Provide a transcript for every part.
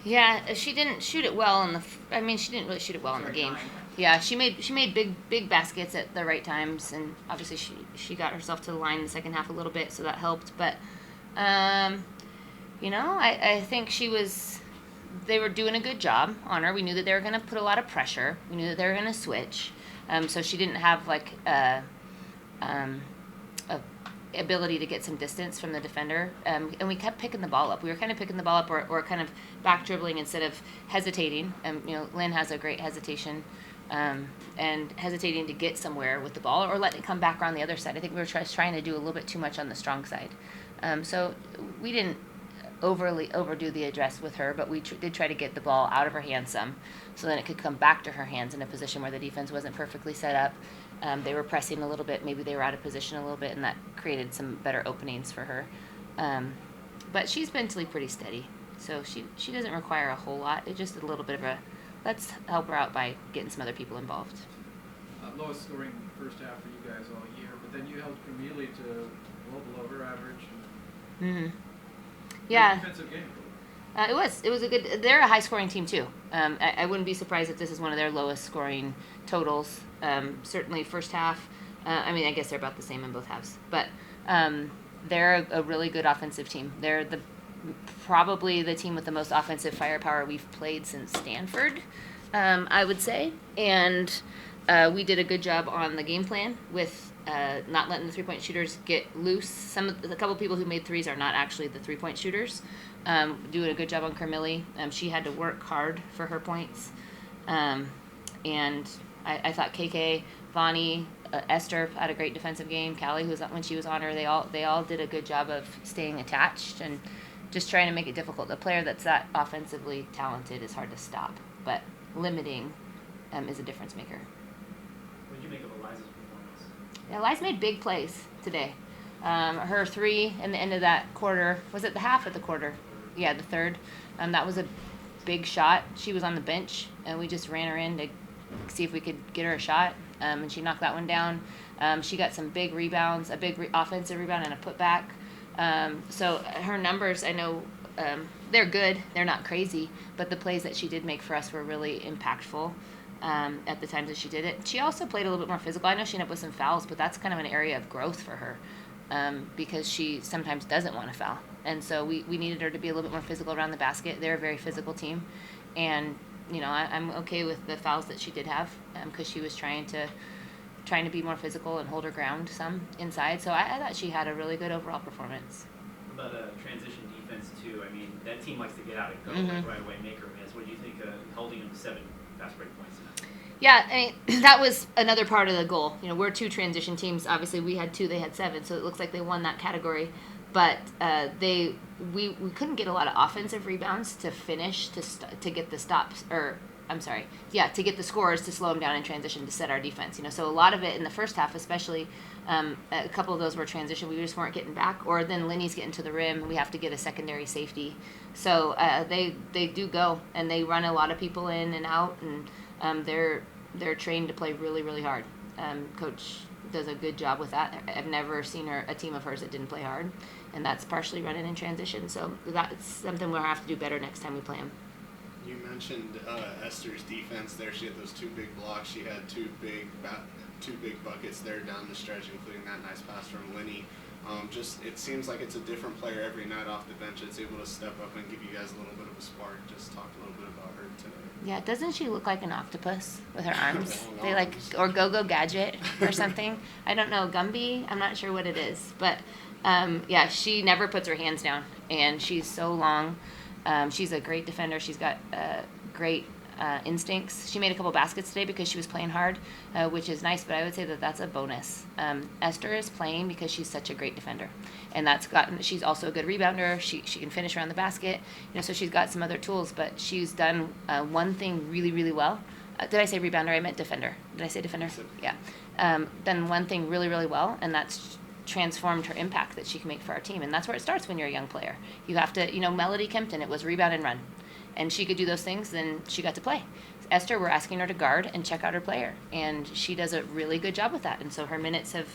Yeah, she didn't shoot it well in the. I mean, she didn't really shoot it well in the game. Yeah, she made big baskets at the right times, and obviously she got herself to the line in the second half a little bit, so that helped. But, um, I think they were doing a good job on her. We knew that they were going to put a lot of pressure. We knew that they were going to switch. So she didn't have like um, a ability to get some distance from the defender. And we kept picking the ball up. We were kind of picking the ball up or kind of back dribbling instead of hesitating. Lynn has a great hesitation. And hesitating to get somewhere with the ball or letting it come back around the other side. I think we were trying to do a little bit too much on the strong side. So we didn't overdo the address with her, but we did try to get the ball out of her hands some, so then it could come back to her hands in a position where the defense wasn't perfectly set up. They were pressing a little bit, maybe they were out of position a little bit, and that created some better openings for her. But she's mentally pretty steady, so she doesn't require a whole lot. It's just a little bit of a let's help her out by getting some other people involved. Lowest scoring first half for you guys all year, but then you held Camille to well below her average. Mm-hmm. Yeah. Defensive game. It was a good. They're a high scoring team too. I wouldn't be surprised if this is one of their lowest scoring totals. Certainly first half. I guess they're about the same in both halves, but they're a really good offensive team. They're probably the team with the most offensive firepower we've played since Stanford, I would say, and we did a good job on the game plan with. Not letting the three-point shooters get loose. A couple people who made threes are not actually the three-point shooters. Doing a good job on Carmilli. She had to work hard for her points. And I thought KK, Vonnie, Esther had a great defensive game. Callie, when she was on her, they all did a good job of staying attached and just trying to make it difficult. A player that's that offensively talented is hard to stop, but limiting is a difference maker. What did you make of Eliza's performance? Yeah, Eliza made big plays today. Her three in the end of that quarter, was it the half or the quarter? Yeah, the third. That was a big shot. She was on the bench, and we just ran her in to see if we could get her a shot, and she knocked that one down. She got some big rebounds, a big offensive rebound and a putback. So her numbers, I know, they're good. They're not crazy, but the plays that she did make for us were really impactful. At the times that she did it. She also played a little bit more physical. I know she ended up with some fouls, but that's kind of an area of growth for her because she sometimes doesn't want to foul. And so we needed her to be a little bit more physical around the basket. They're a very physical team. And, I'm okay with the fouls that she did have because she was trying to be more physical and hold her ground some inside. So I thought she had a really good overall performance. What about transition defense, too? I mean, that team likes to get out and go right away, make her miss. What do you think holding them to 7 fast break points? Yeah, that was another part of the goal. We're 2 transition teams. Obviously, we had 2; they had 7, so it looks like they won that category. But we couldn't get a lot of offensive rebounds to finish to get the stops, to get the scores to slow them down in transition to set our defense. So a lot of it in the first half, especially a couple of those were transition. We just weren't getting back, or then Lenny's getting to the rim, and we have to get a secondary safety. So they do go and they run a lot of people in and out and. They're trained to play really, really hard. Coach does a good job with that. I've never seen a team of hers that didn't play hard, and that's partially running in transition. So that's something we'll have to do better next time we play them. You mentioned Esther's defense there. She had those 2 big blocks. She had 2 big buckets there down the stretch, including that nice pass from Lenny. It seems like it's a different player every night off the bench that's able to step up and give you guys a little bit of a spark. Just talk a little bit about her today. Yeah, doesn't she look like an octopus with her arms? Or Go-Go Gadget or something. I don't know, Gumby. I'm not sure what it is, but she never puts her hands down, and she's so long. She's a great defender. She's got great instincts. She made a couple baskets today because she was playing hard, which is nice, but I would say that that's a bonus. Esther is playing because she's such a great defender, and she's also a good rebounder. She can finish around the basket, so she's got some other tools, but she's done one thing really, really well. Did I say rebounder? I meant defender. Did I say defender? Yeah. Done one thing really, really well, and that's transformed her impact that she can make for our team, and that's where it starts when you're a young player. You have to, Melody Kempton, it was rebound and run. And she could do those things, then she got to play. Esther, we're asking her to guard and check out her player, and she does a really good job with that. And so her minutes have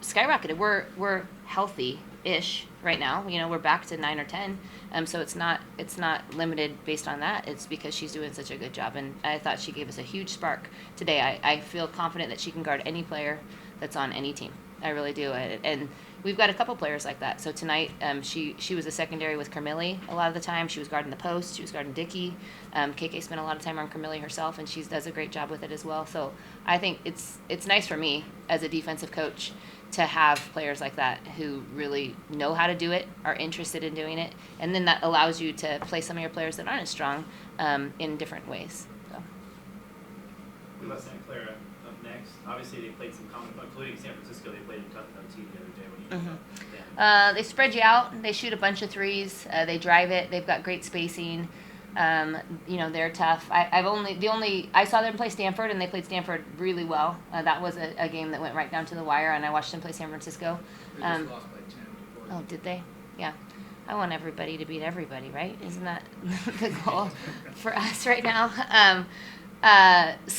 skyrocketed. We're healthy ish right now. We're back to 9 or 10. So it's not limited based on that. It's because she's doing such a good job, and I thought she gave us a huge spark today. I feel confident that she can guard any player that's on any team. I really do, and we've got a couple players like that. So tonight, she was a secondary with Carmilli a lot of the time. She was guarding the post. She was guarding Dickey. KK spent a lot of time on Carmilli herself, and she does a great job with it as well. So I think it's nice for me as a defensive coach to have players like that who really know how to do it, are interested in doing it, and then that allows you to play some of your players that aren't as strong in different ways. So. What about Santa Clara up next? Obviously, they played some common, including San Francisco. They played a tough OT the other day. What do you think about them? They spread you out. They shoot a bunch of threes. They drive it. They've got great spacing. They're tough. I saw them play Stanford, and they played Stanford really well. That was a game that went right down to the wire, and I watched them play San Francisco. They just lost by 10 to 4. Oh, did they? Yeah. I want everybody to beat everybody, right? Isn't that the goal for us right now? That's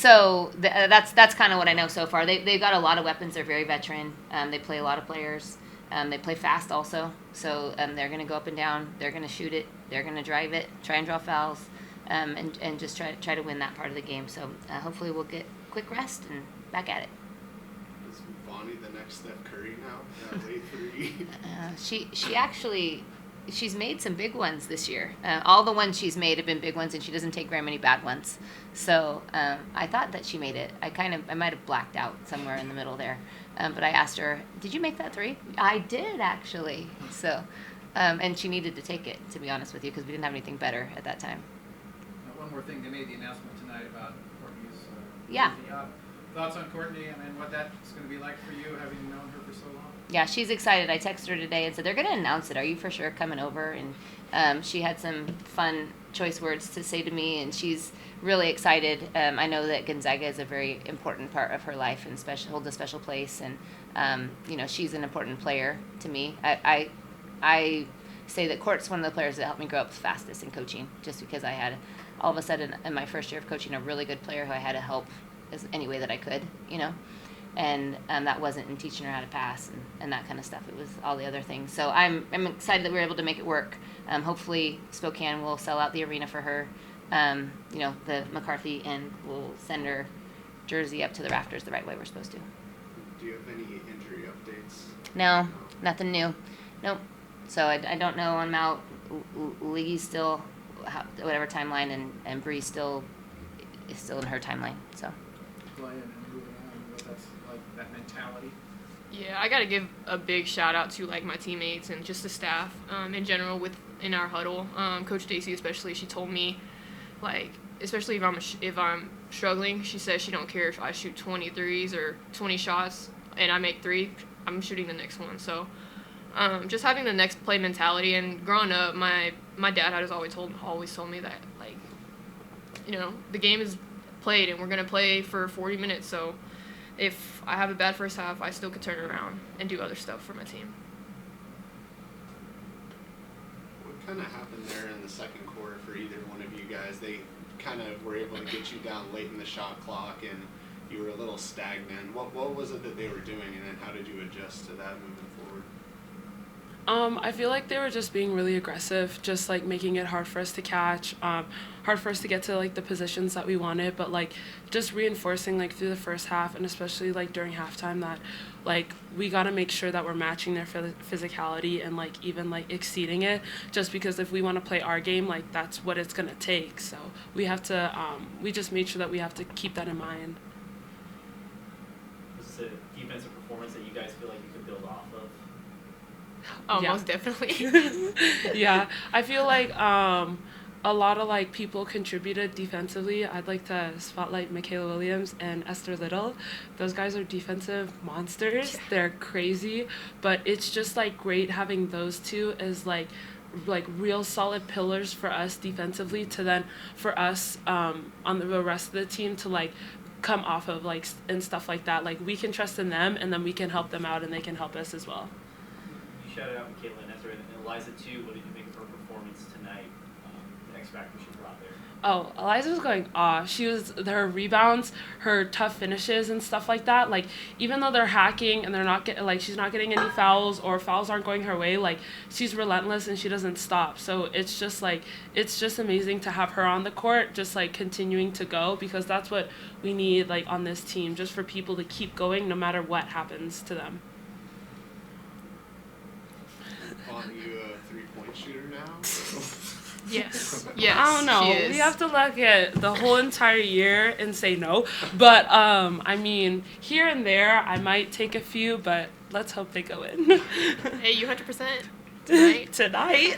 kind of what I know so far. They've got a lot of weapons. They're very veteran. They play a lot of players. They play fast also. So they're going to go up and down. They're going to shoot it. They're going to drive it, try and draw fouls, and just try to win that part of the game. So hopefully we'll get quick rest and back at it. Is Bonnie the next Steph Curry now? Late 3. She's made some big ones this year. All the ones she's made have been big ones, and she doesn't take very many bad ones. So I thought that she made it. I might have blacked out somewhere in the middle there. But I asked her, did you make that 3? I did, actually. So, and she needed to take it, to be honest with you, because we didn't have anything better at that time. One more thing, they made the announcement tonight about Courtney's Yeah. thoughts on Courtney. I mean, what that's going to be like for you, having known her for so long. Yeah, she's excited. I texted her today and said, they're going to announce it. Are you for sure coming over? And she had some fun choice words to say to me, and she's really excited. I know that Gonzaga is a very important part of her life and holds a special place. And, she's an important player to me. I say that Court's one of the players that helped me grow up fastest in coaching, just because I had, all of a sudden, in my first year of coaching, a really good player who I had to help any way that I could, And that wasn't in teaching her how to pass and that kind of stuff. It was all the other things. So I'm excited that we were able to make it work. Hopefully Spokane will sell out the arena for her, the McCarthy, and we'll send her jersey up to the rafters the right way we're supposed to. Do you have any injury updates? No, nothing new. Nope. So I don't know. I'm out. Lee's still whatever timeline, and Bree is still in her timeline. So. Playing and moving on, what that's like, that mentality. Yeah, I gotta give a big shout out to my teammates and just the staff in general in our huddle. Coach Stacy especially, she told me especially if I'm struggling, she says she don't care if I shoot 20 threes or 20 shots and I make 3, I'm shooting the next one. So just having the next play mentality, and growing up, my dad has always told me that the game is played and we're going to play for 40 minutes, so if I have a bad first half, I still could turn around and do other stuff for my team. What kind of happened there in the second quarter for either one of you guys? They kind of were able to get you down late in the shot clock and you were a little stagnant. What was it that they were doing, and then how did you adjust to that moving forward? I feel like they were just being really aggressive, just making it hard for us to catch, hard for us to get to the positions that we wanted, but just reinforcing through the first half, and especially during halftime, that we got to make sure that we're matching their physicality and even exceeding it, just because if we want to play our game, that's what it's going to take. So we have to we just made sure that we have to keep that in mind. Was this a defensive performance that you guys feel like you could build off of? Oh, Yeah. most definitely. Yeah, I feel a lot of people contributed defensively. I'd like to spotlight Michaela Williams and Esther Little. Those guys are defensive monsters. They're crazy, but it's just great having those two as real solid pillars for us defensively, to then for us on the rest of the team to come off of and stuff like that. We can trust in them, and then we can help them out, and they can help us as well. You shouted out Michaela and Esther, and Eliza too. What did you make of her performance tonight? The factor she brought there? Oh, Eliza was going off. Her rebounds, her tough finishes and stuff like that. Like, even though they're hacking and they're not she's not getting any fouls or fouls aren't going her way, like, she's relentless and she doesn't stop. So it's just amazing to have her on the court, just like continuing to go, because that's what we need, like, on this team, just for people to keep going no matter what happens to them. Are you a 3-point shooter now? Yes. I don't know. She is. We have to look at the whole entire year and say no. But I mean, here and there, I might take a few, but let's hope they go in. Hey, you 100%. Tonight. Tonight.